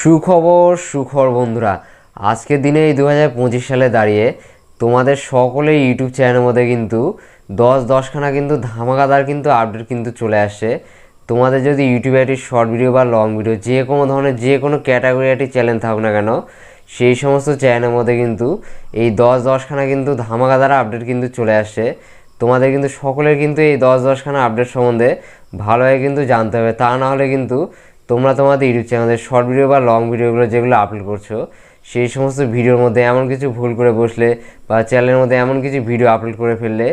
সুখবর বন্ধুরা, আজকের দিনে এই 2025 সালে দাঁড়িয়ে তোমাদের সকলেই ইউটিউব চ্যানেলের মধ্যে কিন্তু 10খানা কিন্তু ধামাকাদার কিন্তু আপডেট কিন্তু চলে আসছে। তোমাদের যদি ইউটিউবে একটি শর্ট ভিডিও বা লং ভিডিও যে কোনো ধরনের যে কোনো ক্যাটাগরি একটি চ্যানেল থাকুক না কেন, সেই সমস্ত চ্যানেলের মধ্যে কিন্তু এই 10খানা কিন্তু ধামাকাদার আপডেট কিন্তু চলে আসছে। তোমাদের কিন্তু সকলের কিন্তু এই 10খানা আপডেট সম্বন্ধে ভালোভাবে কিন্তু জানতে হবে, তা না হলে কিন্তু তোমরা তোমাদের ইউটিউব চ্যানেলে শর্ট ভিডিও বা লং ভিডিওগুলো যেগুলো আপলোড করছো সেই সমস্ত ভিডিওর মধ্যে এমন কিছু ভুল করে বসলে বা চ্যানেলের মধ্যে এমন কিছু ভিডিও আপলোড করে ফেললে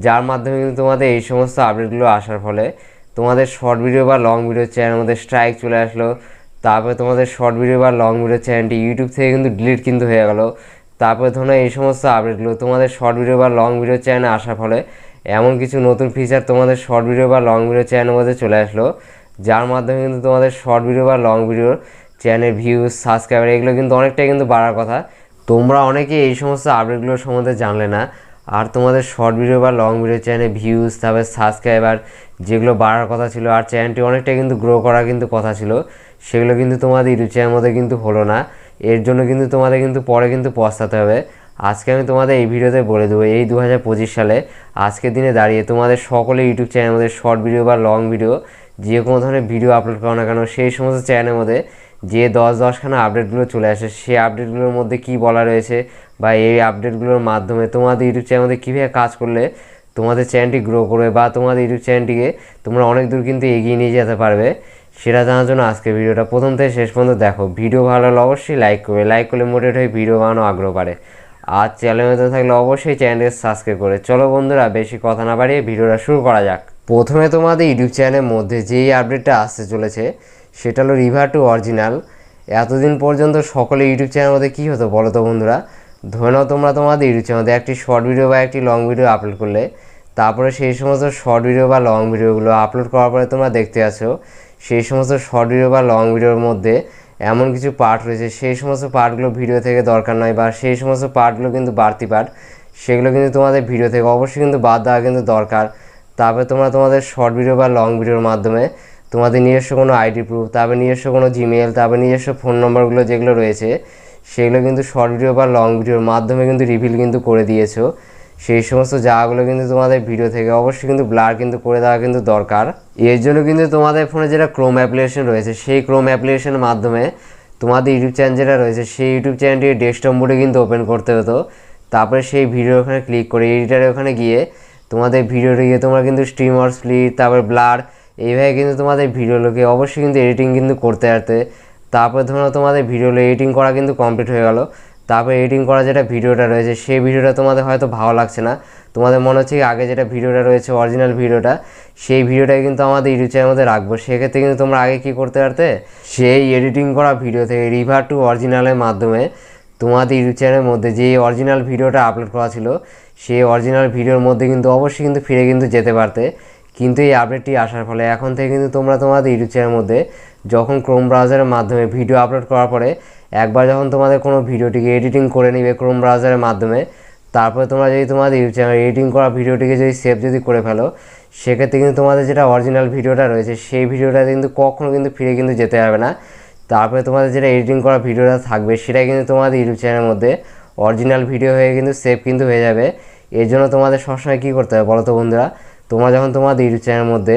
যার মাধ্যমে কিন্তু তোমাদের এই সমস্ত আপডেটগুলো আসার ফলে তোমাদের শর্ট ভিডিও বা লং ভিডিও চ্যানেলের মধ্যে স্ট্রাইক চলে আসলো। তারপরে তোমাদের শর্ট ভিডিও বা লং ভিডিও চ্যানেলটি ইউটিউব থেকে কিন্তু ডিলিট কিন্তু হয়ে গেল। তারপরে ধরো এই সমস্ত আপডেটগুলো তোমাদের শর্ট ভিডিও বা লং ভিডিও চ্যানেলে আসার ফলে এমন কিছু নতুন ফিচার তোমাদের শর্ট ভিডিও বা লং ভিডিও চ্যানেলের মধ্যে চলে আসলো, যার মাধ্যমে কিন্তু তোমাদের শর্ট ভিডিও বা লং ভিডিওর চ্যানেল ভিউজ সাবস্ক্রাইবার এগুলো কিন্তু অনেকটাই কিন্তু বাড়ার কথা। তোমরা অনেকে এই সমস্ত আপডেটগুলোর সম্বন্ধে জানলে না, আর তোমাদের শর্ট ভিডিও বা লং ভিডিও চ্যানেলে ভিউজ তারপরে সাবস্ক্রাইবার যেগুলো বাড়ার কথা ছিল আর চ্যানেলটি অনেকটাই কিন্তু গ্রো করার কিন্তু কথা ছিল, সেগুলো কিন্তু তোমাদের ইউটিউব চ্যানেলের মধ্যে কিন্তু হলো না। এর জন্য কিন্তু তোমাদের কিন্তু পরে কিন্তু পস্তাতে হবে। আজকে আমি তোমাদের এই ভিডিওতে বলে দেবো এই 2025 সালে আজকের দিনে দাঁড়িয়ে তোমাদের সকলে ইউটিউব চ্যানেলের মধ্যে শর্ট ভিডিও বা লং ভিডিও যে কোনো ধরনের ভিডিও আপলোড করো না কেন সেই সমস্ত চ্যানেলের মধ্যে যে 10খানা আপডেটগুলো চলে আসে সেই আপডেটগুলোর মধ্যে কি বলা রয়েছে বা এই আপডেটগুলোর মাধ্যমে তোমাদের ইউটিউব চ্যানেলের মধ্যে কীভাবে কাজ করলে তোমাদের চ্যানেলটি গ্রো করবে বা তোমাদের ইউটিউব চ্যানেলটিকে তোমরা অনেক দূর কিন্তু এগিয়ে নিয়ে যেতে পারবে, সেটা জানার জন্য আজকে ভিডিওটা প্রথম থেকে শেষ পর্যন্ত দেখো। ভিডিও ভালো হলে অবশ্যই লাইক করবে, লাইক করলে মোটিভেট হয়ে ভিডিও বানানো আগ্রহ বাড়ে। আর চ্যানেলের মধ্যে থাকলে অবশ্যই চ্যানেলকে সাবস্ক্রাইব করে চলো বন্ধুরা, বেশি কথা না বাড়িয়ে ভিডিওটা শুরু করা যাক। প্রথমে তোমাদের ইউটিউব চ্যানেলের মধ্যে যেই আপডেটটা আসতে চলেছে সেটা হলো রিভার টু অরিজিনাল। এতদিন পর্যন্ত সকলে ইউটিউব চ্যানেলের মধ্যে কী হতো বলো তো বন্ধুরা, ধরে নাও তোমরা তোমাদের ইউটিউব চ্যানেলে একটি শর্ট ভিডিও বা একটি লং ভিডিও আপলোড করলে, তারপরে সেই সমস্ত শর্ট ভিডিও বা লং ভিডিওগুলো আপলোড করার পরে তোমরা দেখতে আছো সেই সমস্ত শর্ট ভিডিও বা লং ভিডিওর মধ্যে এমন কিছু পার্ট রয়েছে সেই সমস্ত পার্টগুলো ভিডিও থেকে দরকার নয় বা সেই সমস্ত পার্টগুলো কিন্তু বাড়তি পার্ট, সেগুলো কিন্তু তোমাদের ভিডিও থেকে অবশ্যই কিন্তু বাদ দেওয়া কিন্তু দরকার। তারপরে তোমরা তোমাদের শর্ট ভিডিও বা লং ভিডিওর মাধ্যমে তোমাদের নিজস্ব কোনো আইডি প্রুফ, তারপরে নিজস্ব কোনো জিমেল, তারপরে নিজস্ব ফোন নম্বরগুলো যেগুলো রয়েছে সেগুলো কিন্তু শর্ট ভিডিও বা লং ভিডিওর মাধ্যমে কিন্তু রিভিল কিন্তু করে দিয়েছো। সেই সমস্ত জায়গাগুলো কিন্তু তোমাদের ভিডিও থেকে অবশ্যই কিন্তু ব্লার কিন্তু করে দেওয়া কিন্তু দরকার। এর জন্য কিন্তু তোমাদের ফোনে যেটা ক্রোম অ্যাপ্লিকেশন রয়েছে সেই ক্রোম অ্যাপ্লিকেশনের মাধ্যমে তোমাদের ইউটিউব চ্যানেল যেটা রয়েছে সেই ইউটিউব চ্যানেলটি ডেস্কটপ মোডে কিন্তু ওপেন করতে হতো। তারপরে সেই ভিডিও ওখানে ক্লিক করে এডিটারে ওখানে গিয়ে তোমাদের ভিডিওটি গিয়ে তোমরা কিন্তু স্ট্রিমার স্প্লিট তারপরে ব্লার এইভাবে কিন্তু তোমাদের ভিডিওগুলোকে অবশ্যই কিন্তু এডিটিং কিন্তু করতে পারতে। তারপরে ধরো তোমাদের ভিডিওগুলো এডিটিং করা কিন্তু কমপ্লিট হয়ে গেল, তারপরে এডিটিং করা যেটা ভিডিওটা রয়েছে সেই ভিডিওটা তোমাদের হয়তো ভালো লাগছে না, তোমাদের মনে হচ্ছে আগে যেটা ভিডিওটা রয়েছে অরিজিনাল ভিডিওটা সেই ভিডিওটাই কিন্তু আমাদের ইউটিউব চ্যানেলের মধ্যে রাখবো। সেক্ষেত্রে কিন্তু তোমরা আগে কী করতে পারতে, সেই এডিটিং করা ভিডিও থেকে রিভার টু অরিজিনালের মাধ্যমে তোমাদের ইউটিউব চ্যানেলের মধ্যে যে অরিজিনাল ভিডিওটা আপলোড করা ছিল সেই অরিজিনাল ভিডিওর মধ্যে কিন্তু অবশ্যই কিন্তু ফিরে কিন্তু যেতে পারতে। কিন্তু এই আপডেটটি আসার ফলে এখন থেকে কিন্তু তোমরা তোমাদের ইউটিউব চ্যানেলের মধ্যে যখন ক্রোম ব্রাউজারের মাধ্যমে ভিডিও আপলোড করার পরে একবার যখন তোমাদের কোনো ভিডিওটিকে এডিটিং করে নিবে ক্রোম ব্রাউজারের মাধ্যমে, তারপরে তোমরা যদি তোমাদের ইউটিউব চ্যানেল এডিটিং করা ভিডিওটিকে যদি সেভ যদি করে ফেলো, সেক্ষেত্রে কিন্তু তোমাদের যেটা অরিজিনাল ভিডিওটা রয়েছে সেই ভিডিওটা কিন্তু কখনও কিন্তু ফিরে কিন্তু যেতে হবে না। তারপরে তোমাদের যেটা এডিটিং করা ভিডিওটা থাকবে সেটাই কিন্তু তোমাদের ইউটিউব চ্যানেলের মধ্যে অরিজিনাল ভিডিও হয়ে কিন্তু সেভ কিন্তু হয়ে যাবে। এর জন্য তোমাদের সবসময় কী করতে হবে বলো তো বন্ধুরা, তোমরা যখন তোমাদের ইউটিউব চ্যানেলের মধ্যে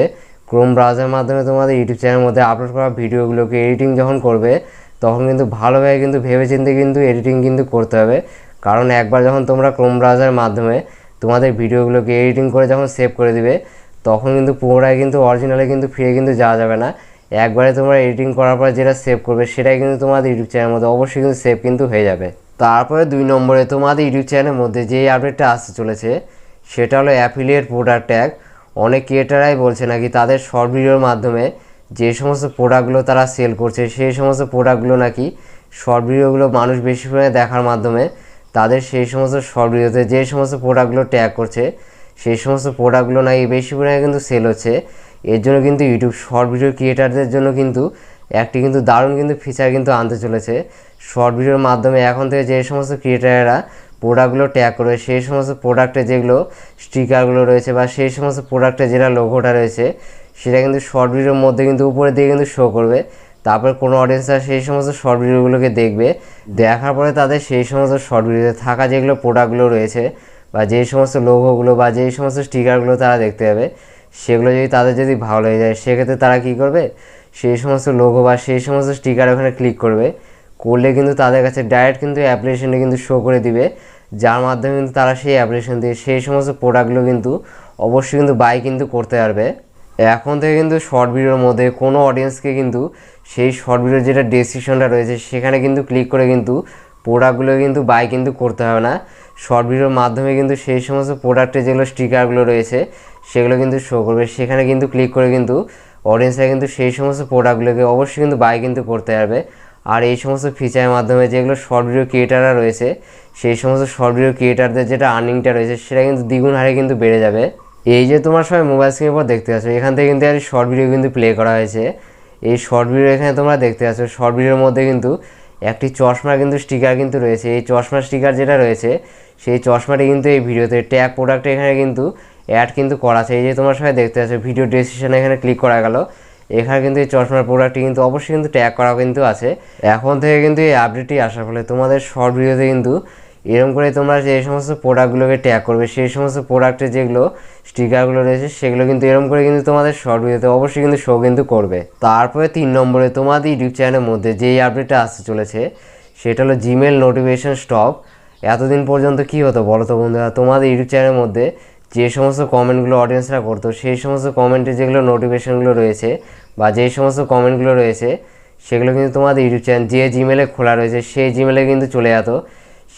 ক্রোম ব্রাউজারের মাধ্যমে তোমাদের ইউটিউব চ্যানেলের মধ্যে আপলোড করা ভিডিওগুলোকে এডিটিং যখন করবে তখন কিন্তু ভালোভাবে কিন্তু ভেবেচিন্তে কিন্তু এডিটিং কিন্তু করতে হবে। কারণ একবার যখন তোমরা ক্রোম ব্রাউজারের মাধ্যমে তোমাদের ভিডিওগুলোকে এডিটিং করে যখন সেভ করে দিবে তখন কিন্তু পুনরায় কিন্তু অরিজিনালে কিন্তু ফিরে কিন্তু যাওয়া যাবে না। একবারে তোমরা এডিটিং করার পর যেটা সেভ করবে সেটাই কিন্তু তোমাদের ইউটিউব চ্যানেলের মধ্যে অবশ্যই কিন্তু সেভ কিন্তু হয়ে যাবে। তারপরে 2 নম্বরে তোমাদের ইউটিউব চ্যানেলের মধ্যে যেই আপডেটটা আসতে চলেছে সেটা হলো অ্যাফিলিয়েট প্রোডাক্ট ট্যাগ। অনেক ক্রিয়েটাররাই বলছে নাকি তাদের শর্ট ভিডিওর মাধ্যমে যে সমস্ত প্রোডাক্টগুলো তারা সেল করছে সেই সমস্ত প্রোডাক্টগুলো নাকি শর্ট ভিডিওগুলো মানুষ বেশি পরিমাণে দেখার মাধ্যমে তাদের সেই সমস্ত শর্ট ভিডিওতে যে সমস্ত প্রোডাক্টগুলো ট্যাগ করছে সেই সমস্ত প্রোডাক্টগুলো নাকি বেশি পরিমাণে কিন্তু সেল হচ্ছে। এর জন্য কিন্তু ইউটিউব শর্ট ভিডিও ক্রিয়েটারদের জন্য কিন্তু একটি কিন্তু দারুণ কিন্তু ফিচার কিন্তু আনতে চলেছে। শর্ট ভিডিওর মাধ্যমে এখন থেকে যে সমস্ত ক্রিয়েটাররা প্রোডাক্টগুলো ট্যাগ করবে সেই সমস্ত প্রোডাক্টে যেগুলো স্টিকারগুলো রয়েছে বা সেই সমস্ত প্রোডাক্টে যেটা লোগোটা রয়েছে সেটা কিন্তু শর্ট ভিডিওর মধ্যে কিন্তু উপরে দিয়ে কিন্তু শো করবে। তারপরে কোনো অডিয়েন্সরা সেই সমস্ত শর্ট ভিডিওগুলোকে দেখবে, দেখার পরে তাদের সেই সমস্ত শর্ট ভিডিওতে থাকা যেগুলো প্রোডাক্টগুলো রয়েছে বা যেই সমস্ত লোগোগুলো বা যেই সমস্ত স্টিকারগুলো তারা দেখতে পাবে, সেগুলো যদি তাদের যদি ভালো লেগে যায়, সেক্ষেত্রে তারা কী করবে, সেই সমস্ত লোগো বা সেই সমস্ত স্টিকার ওখানে ক্লিক করবে, করলে কিন্তু তাদের কাছে ডাইরেক্ট কিন্তু অ্যাপ্লিকেশনে কিন্তু শো করে দিবে, যার মাধ্যমে কিন্তু তারা সেই অ্যাপ্লিকেশন দিয়ে সেই সমস্ত প্রোডাক্টগুলো কিন্তু অবশ্যই কিন্তু বাই কিন্তু করতে পারবে। এখন থেকে কিন্তু শর্ট ভিডিওর মধ্যে কোনো অডিয়েন্সকে কিন্তু সেই শর্ট ভিডিওর যেটা ডেসক্রিপশনটা রয়েছে সেখানে কিন্তু ক্লিক করে কিন্তু প্রোডাক্টগুলো কিন্তু বাই কিন্তু করতে হবে না। শর্ট ভিডিওর মাধ্যমে কিন্তু সেই সমস্ত প্রোডাক্টের যেগুলো স্টিকারগুলো রয়েছে সেগুলো কিন্তু শো করবে, সেখানে কিন্তু ক্লিক করে কিন্তু অডিয়েন্সরা কিন্তু সেই সমস্ত প্রোডাক্টগুলোকে অবশ্যই কিন্তু বাই কিন্তু করতে পারবে। আর এই সমস্ত ফিচারের মাধ্যমে যেগুলো শর্ট ভিডিও ক্রিয়েটাররা রয়েছে সেই সমস্ত শর্ট ভিডিও ক্রিয়েটারদের যেটা আর্নিংটা রয়েছে সেটা কিন্তু দ্বিগুণ হারে কিন্তু বেড়ে যাবে। এই যে তোমার সবাই মোবাইল স্ক্রিনের উপর দেখতে পাচ্ছ, এখান থেকে কিন্তু আর শর্ট ভিডিও কিন্তু প্লে করা হয়েছে। এই শর্ট ভিডিও এখানে তোমরা দেখতে পাচ্ছ, শর্ট ভিডিওর মধ্যে কিন্তু একটি চশমার কিন্তু স্টিকার কিন্তু রয়েছে। এই চশমার স্টিকার যেটা রয়েছে সেই চশমাটি কিন্তু এই ভিডিওতে ট্যাগ প্রোডাক্টে এখানে কিন্তু অ্যাড কিন্তু করা আছে। এই যে তোমরা সবাই দেখতে পাচ্ছ ভিডিও ডেসক্রিপশনে এখানে ক্লিক করা গেল, এখানে কিন্তু এই চশমার প্রোডাক্টটি কিন্তু অবশ্যই কিন্তু ট্যাগ করা কিন্তু আছে। এখন থেকে কিন্তু এই আপডেটটি আসার ফলে তোমাদের শর্ট ভিডিওতে কিন্তু এরকম করে তোমরা যে সমস্ত প্রোডাক্টগুলোকে ট্যাগ করবে সেই সমস্ত প্রোডাক্টের যেগুলো স্টিকারগুলো রয়েছে সেগুলো কিন্তু এরকম করে কিন্তু তোমাদের শর্ট ভিডিওতে অবশ্যই কিন্তু শো কিন্তু করবে। তারপরে 3 নম্বরে তোমাদের ইউটিউব চ্যানেলের মধ্যে যেই আপডেটটা আসতে চলেছে সেটা হলো জিমেল নোটিফিকেশন স্টপ। এতদিন পর্যন্ত কী হতো বলো তো বন্ধুরা, তোমাদের ইউটিউব চ্যানেলের মধ্যে যে সমস্ত কমেন্টগুলো অডিয়েন্সরা করতো সেই সমস্ত কমেন্টে যেগুলো নোটিফিকেশানগুলো রয়েছে বা যেই সমস্ত কমেন্টগুলো রয়েছে সেগুলো কিন্তু তোমাদের ইউটিউব চ্যানেল যে জিমেলে খোলা রয়েছে সেই জিমেলে কিন্তু চলে যেত।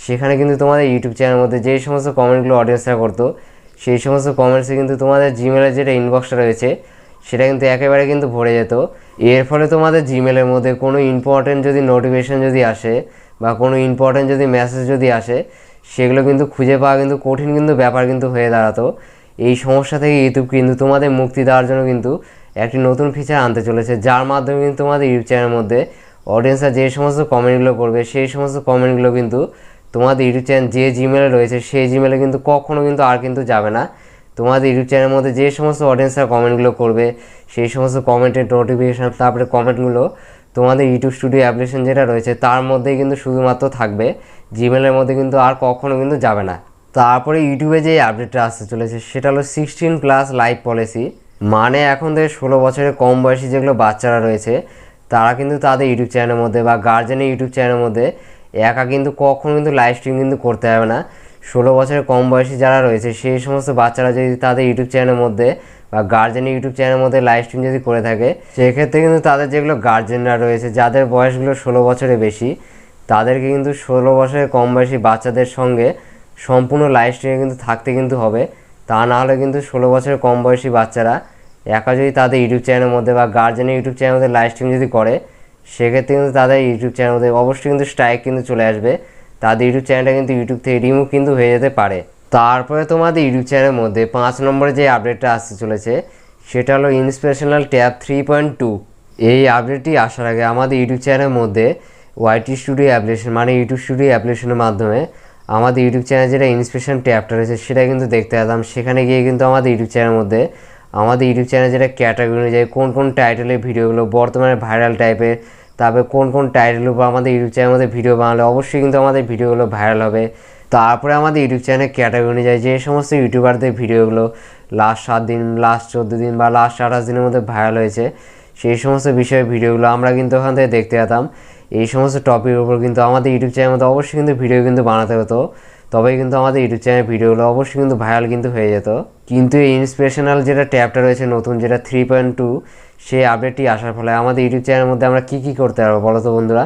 সেখানে কিন্তু তোমাদের ইউটিউব চ্যানেলের মধ্যে যেই সমস্ত কমেন্টগুলো অডিয়েন্সরা করতো সেই সমস্ত কমেন্টসে কিন্তু তোমাদের জিমেলের যেটা ইনবক্সটা রয়েছে সেটা কিন্তু একেবারে কিন্তু ভরে যেত। এর ফলে তোমাদের জিমেলের মধ্যে কোনো ইম্পর্টেন্ট যদি নোটিফিকেশান যদি আসে বা কোনো ইম্পর্টেন্ট যদি মেসেজ যদি আসে সেগুলো কিন্তু খুঁজে পাওয়া কিন্তু কঠিন কিন্তু ব্যাপার কিন্তু হয়ে দাঁড়াতো। এই সমস্যা থেকে ইউটিউব কিন্তু তোমাদের মুক্তি দেওয়ার জন্য কিন্তু একটি নতুন ফিচার আনতে চলেছে, যার মাধ্যমে কিন্তু তোমাদের ইউটিউব চ্যানেলের মধ্যে অডিয়েন্সরা যে সমস্ত কমেন্টগুলো করবে সেই সমস্ত কমেন্টগুলো কিন্তু তোমাদের ইউটিউব চ্যানেল যে জিমেলে রয়েছে সেই জিমেলে কিন্তু কখনও কিন্তু আর কিন্তু যাবে না। তোমাদের ইউটিউব চ্যানেলের মধ্যে যে সমস্ত অডিয়েন্সরা কমেন্টগুলো করবে সেই সমস্ত কমেন্টের নোটিফিকেশান তারপরে কমেন্টগুলো তোমাদের ইউটিউব স্টুডিও অ্যাপ্লিকেশন যেটা রয়েছে তার মধ্যেই কিন্তু শুধুমাত্র থাকবে, জিমেলের মধ্যে কিন্তু আর কখনও কিন্তু যাবে না। তারপরে ইউটিউবে যে আপডেটটা আসতে চলেছে সেটা হলো 16+ লাইভ পলিসি। মানে এখন থেকে 16 বছরের কম বয়সী যেগুলো বাচ্চারা রয়েছে তারা কিন্তু তাদের ইউটিউব চ্যানেলের মধ্যে বা গার্জেনের ইউটিউব চ্যানেলের মধ্যে একা কিন্তু কখনো কিন্তু লাইভ স্ট্রিম কিন্তু করতে হবে না। 16 বছরের কম বয়সী যারা রয়েছে সেই সমস্ত বাচ্চারা যদি তাদের ইউটিউব চ্যানেলের মধ্যে বা গার্জেনের ইউটিউব চ্যানেলের মধ্যে লাইভ স্ট্রিম যদি করে থাকে সেক্ষেত্রে কিন্তু তাদের যেগুলো গার্জেনরা রয়েছে যাদের বয়সগুলো 16 বছরের বেশি তাদেরকে কিন্তু 16 বছরের কম বয়সী বাচ্চাদের সঙ্গে সম্পূর্ণ লাইভ স্ট্রিমে কিন্তু থাকতে কিন্তু হবে। তা না হলে কিন্তু 16 বছরের কম বয়সী বাচ্চারা একা যদি তাদের ইউটিউব চ্যানেলের মধ্যে বা গার্জেনের ইউটিউব চ্যানেলের মধ্যে লাইভ স্ট্রিম যদি করে সেক্ষেত্রে কিন্তু তাদের ইউটিউব চ্যানেলের মধ্যে অবশ্যই কিন্তু স্ট্রাইক কিন্তু চলে আসবে, তাদের ইউটিউব চ্যানেলটা কিন্তু ইউটিউব থেকে রিমুভ কিন্তু হয়ে যেতে পারে। তারপরে তোমাদের ইউটিউব চ্যানেলের মধ্যে 5 নম্বরে যে আপডেটটা আসতে চলেছে সেটা হলো ইন্সপিরেশনাল ট্যাব 3.2। এই আপডেটটি আসার আগে আমাদের ইউটিউব চ্যানেলের মধ্যে ওয়াইটি স্টুডিও অ্যাপ্লিকেশন মানে ইউটিউব স্টুডিও অ্যাপ্লিকেশনের মাধ্যমে আমাদের ইউটিউব চ্যানেল যেটা ইন্সপিরেশন ট্যাবটা রয়েছে সেটা কিন্তু দেখতে পেতাম। সেখানে গিয়ে কিন্তু আমাদের ইউটিউব চ্যানেলের মধ্যে আমাদের ইউটিউব চ্যানেল যেটা ক্যাটাগরি অনুযায়ী কোন কোন টাইটেলের ভিডিওগুলো বর্তমানে ভাইরাল টাইপের, তারপরে কোন কোন টাইটেলের উপর আমাদের ইউটিউব চ্যানেলের মধ্যে ভিডিও বানালে অবশ্যই কিন্তু আমাদের ভিডিওগুলো ভাইরাল হবে। তারপরে আমাদের ইউটিউব চ্যানেলের ক্যাটাগরি অনুযায়ী যে সমস্ত ইউটিউবারদের ভিডিওগুলো লাস্ট 7 দিন, লাস্ট 14 দিন বা লাস্ট 28 দিনের মধ্যে ভাইরাল হয়েছে সেই সমস্ত বিষয়ের ভিডিওগুলো আমরা কিন্তু ওখান থেকে দেখতে পেতাম। এই সমস্ত টপিকের উপর কিন্তু আমাদের ইউটিউব চ্যানেলের মধ্যে অবশ্যই কিন্তু ভিডিও কিন্তু বানাতে হতো, তবেই কিন্তু আমাদের ইউটিউব চ্যানেলের ভিডিওগুলো অবশ্যই কিন্তু ভাইরাল কিন্তু হয়ে যেত। কিন্তু এই ইন্সপিরেশনাল যেটা ট্যাবটা রয়েছে নতুন যেটা 3.2 সেই আপডেটটি আসার ফলে আমাদের ইউটিউব চ্যানেলের মধ্যে আমরা কী করতে পারবো বলো তো বন্ধুরা।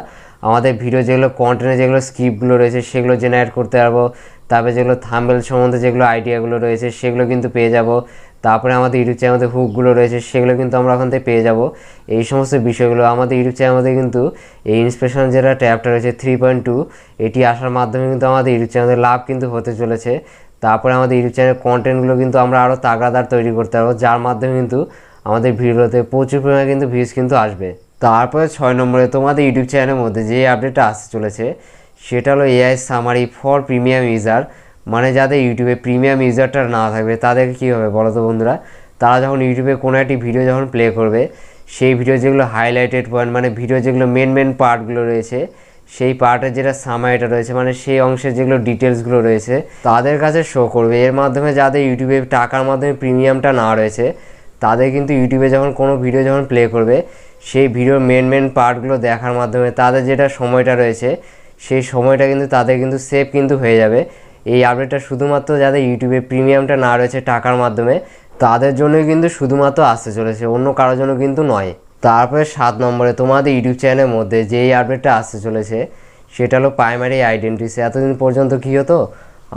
আমাদের ভিডিও যেগুলো কন্টেন্টে যেগুলো স্ক্রিপ্টগুলো রয়েছে সেগুলো জেনারেট করতে পারবো, তারপরে যেগুলো থাম্বনেল সম্বন্ধে যেগুলো আইডিয়াগুলো রয়েছে সেগুলো কিন্তু পেয়ে যাব। তারপরে আমাদের ইউটিউব চ্যানেলের মধ্যে হুকগুলো রয়েছে সেগুলো কিন্তু আমরা ওখান থেকে পেয়ে যাব। এই সমস্ত বিষয়গুলো আমাদের ইউটিউব চ্যানেলের মধ্যে কিন্তু এই ইন্সপিরেশনাল যেটা ট্যাবটা রয়েছে 3.2 এটি আসার মাধ্যমে কিন্তু আমাদের ইউটিউব চ্যানেলের লাভ কিন্তু হতে চলেছে। তারপরে আমাদের ইউটিউব চ্যানেলের কন্টেন্টগুলো কিন্তু আমরা আরও তাগড়াদার তৈরি করতে পারবো, যার মাধ্যমে কিন্তু আমাদের ভিডিওতে প্রচুর পরিমাণে কিন্তু ভিউজ কিন্তু আসবে। তারপরে 6 নম্বরে তোমাদের ইউটিউব চ্যানেলের মধ্যে যে আপডেটটা আসতে চলেছে সেটা হলো AI summary for premium user. মানে যাদের ইউটিউবে প্রিমিয়াম ইউজারটা না থাকবে তাদেরকে কী হবে বলো তো বন্ধুরা, তারা যখন ইউটিউবে কোনো একটি ভিডিও যখন প্লে করবে সেই ভিডিও যেগুলো হাইলাইটেড পয়েন্ট মানে ভিডিও যেগুলো মেন পার্টগুলো রয়েছে সেই পার্টের যেটা সামারিটা রয়েছে মানে সেই অংশের যেগুলো ডিটেলসগুলো রয়েছে তাদের কাছে শো করবে। এর মাধ্যমে যাদের ইউটিউবে টাকার মাধ্যমে প্রিমিয়ামটা না রয়েছে তাদের কিন্তু ইউটিউবে যখন কোনো ভিডিও যখন প্লে করবে সেই ভিডিওর মেন পার্টগুলো দেখার মাধ্যমে তাদের যেটা সময়টা রয়েছে সেই সময়টা কিন্তু তাদের কিন্তু সেভ কিন্তু হয়ে যাবে। এই আপডেটটা শুধুমাত্র যাদের ইউটিউবে প্রিমিয়ামটা না রয়েছে টাকার মাধ্যমে তাদের জন্যই কিন্তু শুধুমাত্র আসতে চলেছে, অন্য কারোর জন্য কিন্তু নয়। তারপরে 7 নম্বরে তোমাদের ইউটিউব চ্যানেলের মধ্যে যেই আপডেটটা আসতে চলেছে সেটা হলো প্রাইমারি আইডেন্টিটি। এতদিন পর্যন্ত কী হতো,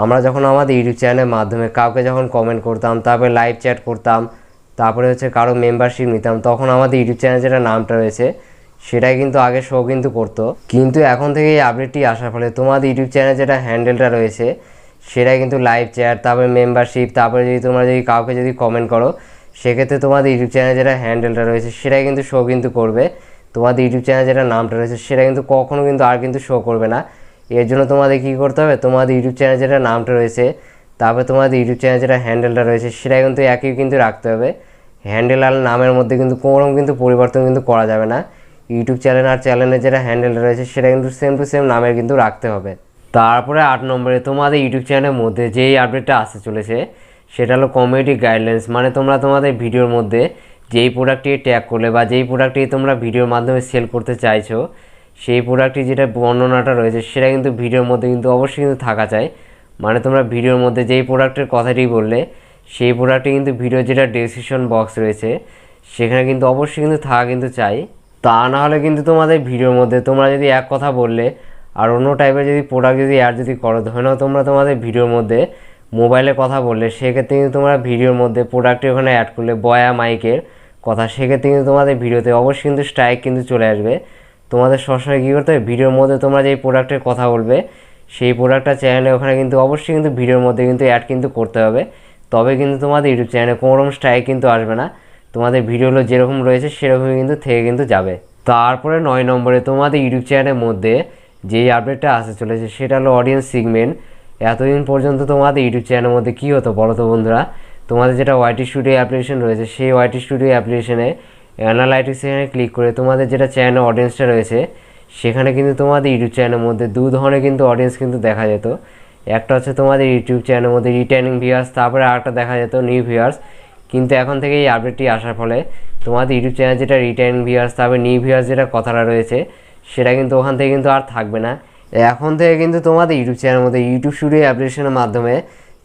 আমরা যখন আমাদের ইউটিউব চ্যানেলের মাধ্যমে কাউকে যখন কমেন্ট করতাম, তারপরে লাইভ চ্যাট করতাম, তারপরে হচ্ছে কারো মেম্বারশিপ নিতাম, তখন আমাদের ইউটিউব চ্যানেল যেটা নামটা রয়েছে সেটাই কিন্তু আগে শো কিন্তু করতো। কিন্তু এখন থেকে এই আপডেটটি আসার ফলে তোমাদের ইউটিউব চ্যানেল যেটা হ্যান্ডেলটা রয়েছে সেটাই কিন্তু লাইভ চ্যাট, তারপরে মেম্বারশিপ, তারপরে যদি তোমরা যদি কাউকে যদি কমেন্ট করো সেক্ষেত্রে তোমাদের ইউটিউব চ্যানেল যেটা হ্যান্ডেলটা রয়েছে সেটাই কিন্তু শো কিন্তু করবে। তোমাদের ইউটিউব চ্যানেল যেটা নামটা রয়েছে সেটা কিন্তু কখনও কিন্তু আর কিন্তু শো করবে না। এর জন্য তোমাদের কী করতে হবে, তোমাদের ইউটিউব চ্যানেল যেটা নামটা রয়েছে তারপরে তোমাদের ইউটিউব চ্যানেল যেটা হ্যান্ডেলটা রয়েছে সেটা কিন্তু একই কিন্তু রাখতে হবে। হ্যান্ডেল আর নামের মধ্যে কিন্তু কোনো কিন্তু পরিবর্তন কিন্তু করা যাবে না। ইউটিউব চ্যানেল আর চ্যানেলের যেটা হ্যান্ডেলটা রয়েছে সেটা কিন্তু সেম টু সেম নামের কিন্তু রাখতে হবে। তারপরে 8 নম্বরে তোমাদের ইউটিউব চ্যানেলের মধ্যে যেই আপডেটটা আসতে চলেছে সেটা হলো কমিউনিটি গাইডলাইন্স। মানে তোমরা তোমাদের ভিডিওর মধ্যে যেই প্রোডাক্টটি ট্যাগ করলে বা যেই প্রোডাক্টটি তোমরা ভিডিওর মাধ্যমে সেল করতে চাইছো সেই প্রোডাক্টটি যেটা বর্ণনাটা রয়েছে সেটা কিন্তু ভিডিওর মধ্যে কিন্তু অবশ্যই কিন্তু থাকা চাই। মানে তোমরা ভিডিওর মধ্যে যেই প্রোডাক্টের কথাটি বললে সেই প্রোডাক্টটি কিন্তু ভিডিওর যেটা ডেসক্রিপশন বক্স রয়েছে সেখানে কিন্তু অবশ্যই কিন্তু থাকা কিন্তু চাই। তা না হলে কিন্তু তোমাদের ভিডিওর মধ্যে তোমরা যদি এক কথা বললে আর অন্য টাইপের যদি প্রোডাক্ট যদি অ্যাড যদি করো, ধরে নাও তোমরা তোমাদের ভিডিওর মধ্যে মোবাইলে কথা বললে সেক্ষেত্রে কিন্তু তোমরা ভিডিওর মধ্যে প্রোডাক্টের ওখানে অ্যাড করলে বয়া মাইকের কথা, সেক্ষেত্রে কিন্তু তোমাদের ভিডিওতে অবশ্যই কিন্তু স্ট্রাইক কিন্তু চলে আসবে। তোমাদের সবসময় কী করতে হবে, ভিডিওর মধ্যে তোমরা যেই প্রোডাক্টের কথা বলবে সেই প্রোডাক্টটা চ্যানেলে ওখানে কিন্তু অবশ্যই কিন্তু ভিডিওর মধ্যে কিন্তু অ্যাড কিন্তু করতে হবে, তবে কিন্তু তোমাদের ইউটিউব চ্যানেলে কোনোরকম স্ট্রাইক কিন্তু আসবে না। তোমাদের ভিডিওগুলো যেরকম রয়েছে সেরকমই কিন্তু থেকে কিন্তু যাবে। তারপরে 9 নম্বরে তোমাদের ইউটিউব চ্যানেলের মধ্যে যেই আপডেটটা আসতে চলেছে সেটা হলো অডিয়েন্স সিগমেন্ট। এতদিন পর্যন্ত তোমাদের ইউটিউব চ্যানেলের মধ্যে কী হতো বলো তো বন্ধুরা, তোমাদের যেটা ওয়াইটি স্টুডিও অ্যাপ্লিকেশন রয়েছে সেই ওয়াইটি স্টুডিও অ্যাপ্লিকেশনে অ্যানালাইটিক্স এখানে ক্লিক করে তোমাদের যেটা চ্যানেল অডিয়েন্সটা রয়েছে সেখানে কিন্তু তোমাদের ইউটিউব চ্যানেলের মধ্যে দু ধরনের কিন্তু অডিয়েন্স কিন্তু দেখা যেত। একটা হচ্ছে তোমাদের ইউটিউব চ্যানেলের মধ্যে রিটার্নিং ভিউয়ার্স, তারপরে আরেকটা দেখা যেত নিউ ভিউয়ার্স। কিন্তু এখন থেকে এই আপডেটটি আসার ফলে তোমাদের ইউটিউব চ্যানেল যেটা রিটার্নিং ভিউয়ার্স তারপরে নিউ ভিউয়ার্স যেটা কথাটা রয়েছে সেটা কিন্তু ওখান থেকে কিন্তু আর থাকবে না। এখন থেকে কিন্তু তোমাদের ইউটিউব চ্যানেলের মধ্যে ইউটিউব স্টুডিও অ্যাপ্লিকেশনের মাধ্যমে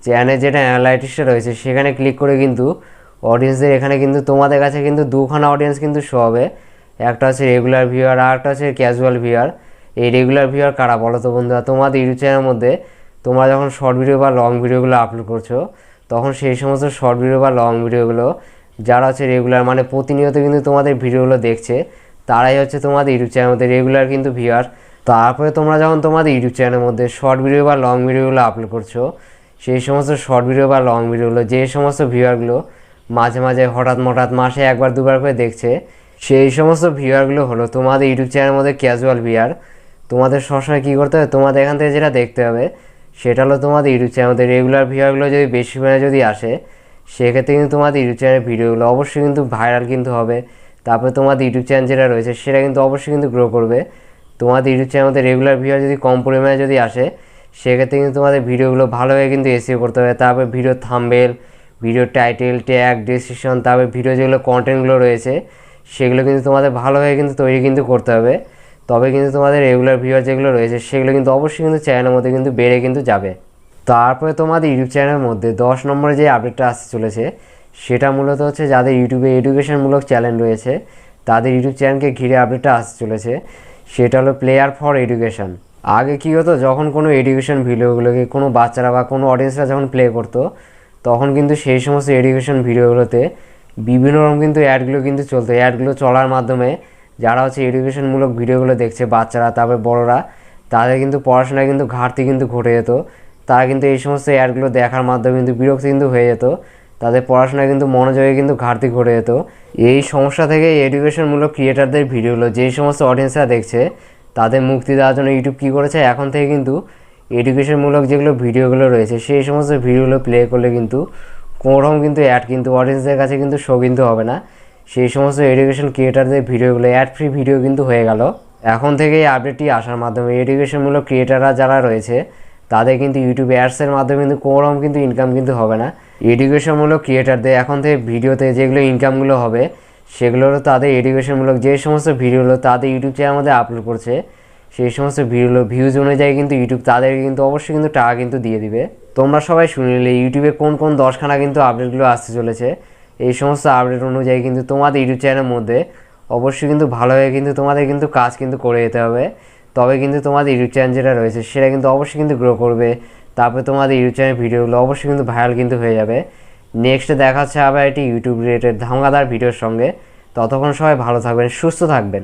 চ্যানেলের যেটা অ্যানালাইটিক্সটা রয়েছে সেখানে ক্লিক করে কিন্তু অডিয়েন্সদের এখানে কিন্তু তোমাদের কাছে কিন্তু দুখানা অডিয়েন্স কিন্তু শো হবে। একটা হচ্ছে রেগুলার ভিউয়ার আর একটা হচ্ছে ক্যাজুয়াল ভিউয়ার। এই রেগুলার ভিউয়ার কারা বলো তো বন্ধুরা, তোমাদের ইউটিউব চ্যানেলের মধ্যে তোমরা যখন শর্ট ভিডিও বা লং ভিডিওগুলো আপলোড করছো তখন সেই সমস্ত শর্ট ভিডিও বা লং ভিডিওগুলো যারা হচ্ছে রেগুলার মানে প্রতিনিয়ত কিন্তু তোমাদের ভিডিওগুলো দেখছে তারাই হচ্ছে তোমাদের ইউটিউব চ্যানেলের মধ্যে রেগুলার কিন্তু ভিউয়ার। তারপরে তোমরা যখন তোমাদের ইউটিউব চ্যানেলের মধ্যে শর্ট ভিডিও বা লং ভিডিওগুলো আপলোড করছো সেই সমস্ত শর্ট ভিডিও বা লং ভিডিওগুলো যে সমস্ত ভিউয়ারগুলো মাঝে মাঝে হঠাৎ মাসে একবার দুবার করে দেখছে সেই সমস্ত ভিউয়ারগুলো হলো তোমাদের ইউটিউব চ্যানেলের মধ্যে ক্যাজুয়াল ভিউয়ার। তোমাদের সবসময় কী করতে হবে, তোমাদের এখান থেকে যেটা দেখতে হবে সেটা হলো তোমাদের ইউটিউব চ্যানেলের মধ্যে রেগুলার ভিউয়ারগুলো যদি বেশি পরিমাণে যদি আসে সেক্ষেত্রে কিন্তু তোমাদের ইউটিউব চ্যানেলের ভিডিওগুলো অবশ্যই কিন্তু ভাইরাল কিন্তু হবে। তারপরে তোমাদের ইউটিউব চ্যানেল যেটা রয়েছে সেটা কিন্তু অবশ্যই কিন্তু গ্রো করবে। তোমাদের ইউটিউব চ্যানেলের মধ্যে রেগুলার ভিউয়ার যদি কম পরিমাণে যদি আসে সেক্ষেত্রে কিন্তু তোমাদের ভিডিওগুলো ভালোভাবে কিন্তু এসইও করতে হবে। তারপরে video thumbnail, video title, tag, description, তারপরে ভিডিও যেগুলো কন্টেন্টগুলো রয়েছে সেগুলো কিন্তু তোমাদের ভালোভাবে কিন্তু তৈরি কিন্তু করতে হবে, তবে কিন্তু তোমাদের রেগুলার ভিউয়ার যেগুলো রয়েছে সেগুলো কিন্তু অবশ্যই কিন্তু চ্যানেলের মধ্যে কিন্তু বেড়ে কিন্তু যাবে। তারপরে তোমাদের ইউটিউব চ্যানেলের মধ্যে 10 নম্বরে যে আপডেটটা আসতে চলেছে সেটা মূলত হচ্ছে যাদের ইউটিউবে এডুকেশনমূলক চ্যানেল রয়েছে তাদের ইউটিউব চ্যানেলকে ঘিরে আপডেটটা আসতে চলেছে। সেটা হলো প্লেয়ার ফর এডুকেশন। আগে কী হতো, যখন কোনো এডুকেশন ভিডিওগুলোকে কোনো বাচ্চারা বা কোনো অডিয়েন্সরা যখন প্লে করতো তখন কিন্তু সেই সমস্ত এডুকেশন ভিডিওগুলোতে বিভিন্ন রকম কিন্তু অ্যাডগুলো কিন্তু চলতো। অ্যাডগুলো চলার মাধ্যমে যারা হচ্ছে এডুকেশনমূলক ভিডিওগুলো দেখছে বাচ্চারা তারপরে বড়রা তাদের কিন্তু পড়াশোনায় কিন্তু ঘাটতি কিন্তু ঘটে যেত। তারা কিন্তু এই সমস্ত অ্যাডগুলো দেখার মাধ্যমে কিন্তু বিরক্তি কিন্তু হয়ে যেত, তাদের পড়াশোনায় কিন্তু মনোযোগে কিন্তু ঘাটতি ঘটে যেত। এই সমস্যা থেকে এডুকেশনমূলক ক্রিয়েটারদের ভিডিওগুলো যেই সমস্ত অডিয়েন্সরা দেখছে তাদের মুক্তি দেওয়ার জন্য ইউটিউব কী করেছে, এখন থেকে কিন্তু এডুকেশনমূলক যেগুলো ভিডিওগুলো রয়েছে সেই সমস্ত ভিডিওগুলো প্লে করলে কিন্তু কোনোরকম কিন্তু অ্যাড কিন্তু অডিয়েন্সদের কাছে কিন্তু শো কিন্তু হবে না। সেই সমস্ত এডুকেশন ক্রিয়েটারদের ভিডিওগুলো অ্যাড ফ্রি ভিডিও কিন্তু হয়ে গেল। এখন থেকে এই আপডেটটি আসার মাধ্যমে এডুকেশনমূলক ক্রিয়েটাররা যারা রয়েছে তাদের কিন্তু ইউটিউবে অ্যাডসের মাধ্যমে কিন্তু কোনোরকম কিন্তু ইনকাম কিন্তু হবে না। এডুকেশনমূলক ক্রিয়েটারদের এখন থেকে ভিডিওতে যেগুলো ইনকামগুলো হবে সেগুলো হলো তাদের এডুকেশনমূলক যে সমস্ত ভিডিওগুলো তাদের ইউটিউব চ্যানেলের মধ্যে আপলোড করছে সেই সমস্ত ভিডিওগুলো ভিউজ অনুযায়ী কিন্তু ইউটিউব তাদেরকে কিন্তু অবশ্যই কিন্তু টাকা কিন্তু দিয়ে দিবে। তোমরা সবাই শুনলে ইউটিউবে কোন কোন 10খানা কিন্তু আপডেটগুলো আসতে চলেছে। এই সমস্ত আপডেট অনুযায়ী কিন্তু তোমাদের ইউটিউব চ্যানেলের মধ্যে অবশ্যই কিন্তু ভালোভাবে কিন্তু তোমাদের কিন্তু কাজ কিন্তু করে যেতে হবে। তবে কিন্তু তোমাদের ইউটিউব চ্যানেল যেটা রয়েছে সেটা কিন্তু অবশ্যই কিন্তু গ্রো করবে। তারপরে তোমাদের ইউটিউব চ্যানেল ভিডিওগুলো অবশ্যই কিন্তু ভাইরাল কিন্তু হয়ে যাবে। নেক্সটে দেখা হচ্ছে আবার একটি ইউটিউব রিলেটেড ধামাকাদার ভিডিওর সঙ্গে। ততক্ষণ সবাই ভালো থাকবেন, সুস্থ থাকবেন।